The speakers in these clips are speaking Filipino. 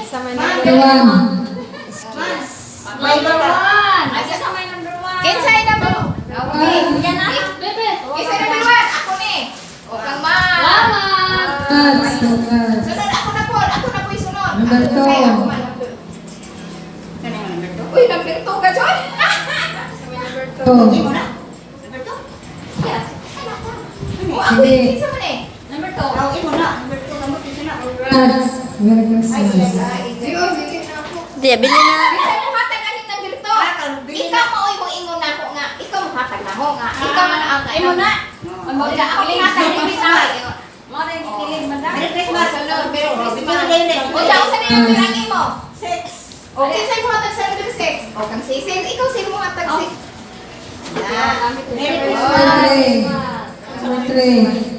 Sa may number 1. Number 1. Asa sa may number 1? Kinsay number 1? Okay. Yan na. Bebe. Kinsay number 1? Ako ni. O kang ma. Salamat. Sunod ako na po. Ako na po yung sunod. Number 2. Okay, ako man number 2. Uy, number 2 ka, John? Sa may number 2. Hindi mo na. Number 2? Yes. O, ako Sige. yung kinsa man eh. Number 2. Ako mo na. Number 2 ka mo. Kinsa na. Congrats. Merry Christmas. Di, bili na. Kinsa mo hatag aning number 2? Ikaw mo oy mo ingon na ako nga. Ikaw mo hatag na mo nga. Ikaw man ang Ay mo na. Ang mga ako hatag ni Kita. Mga rin kikilig man na. Merry Christmas. Merry Christmas. O, siya, usan na yung pirangin mo? 6. O, kinsay mo hatag sa number 6? O, kang sisil. Ikaw sino mo hatag 6? Merry Christmas. Number 3.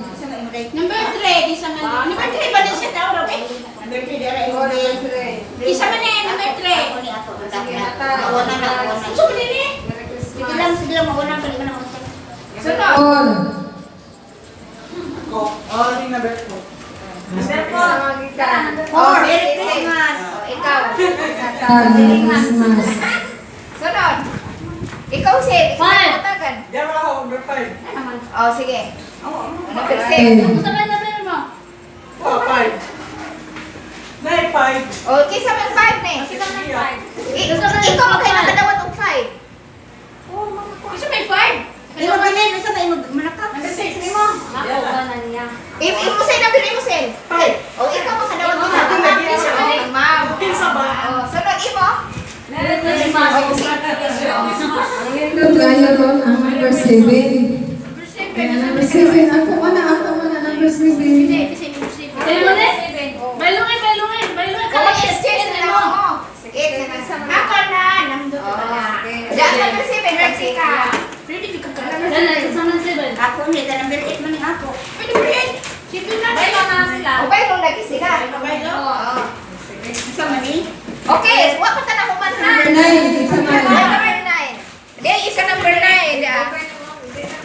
Number 3, di sa man. Number 3 ba din siya daw, Robin? Number 3, di ara Number yung 3. Isa man eh, number 3. Ako ni ako. Nauna na. Gusto mo din eh? Merry Sige Christmas. lang, mauna. Pwede ka na mauna. Sunod. 4. Number 4. Oh, Merry Christmas. O, ikaw. Merry Christmas. Sunod. Ikaw, Sid. Ikaw Five. ang hatagan. Number 5. O, sige. Number 6. Ano sa may number mo? 5. 5. O, kisa man 5 na eh. Kasi naman 5. Ikaw ang kayo nakadawat og 5. Gusto may 5? Imo ba na yun? Saan tayo manakap? Number 6 ni mo. Ako ba na niya? Imo say number imo say. O, ikaw makadawat og 5. Kisa man eh. Ma'am. Kinsa ba? O, sunod imo. Merry Christmas. Ang nindot kayo ron ang number 7. Kaya number 7. Ako man number 7. Sa'yo mo na? Bailungin. Kaya exchange na lang mo. Sige, ako na. Nandun ka. Diyan number 7. Merci ka. Pwede ka ka. Yan na, isa man 7. Ako, hindi ka number 8 man yung ako. Pwede mo rin. Simple na. Bailo na sila. O, bailo lagi sila. Bailo? Oo. Isa man eh. Okay, wala pa na kuman na. Number 9. Isa man. Number 9. Hindi, isa number 9.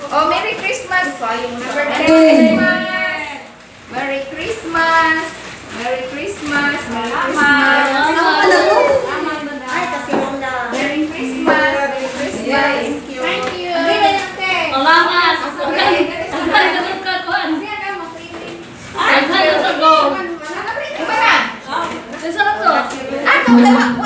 Oh, Merry Christmas. Number 9. Merry Christmas. Merry Christmas. Merry Christmas. Ay, kasi yung na. Merry Christmas. Merry Christmas. Thank you. Salamat. Ang hanggang ka kuhan. Ang hanggang ka go. Iba na. Isa lang to. Ako, dalawa.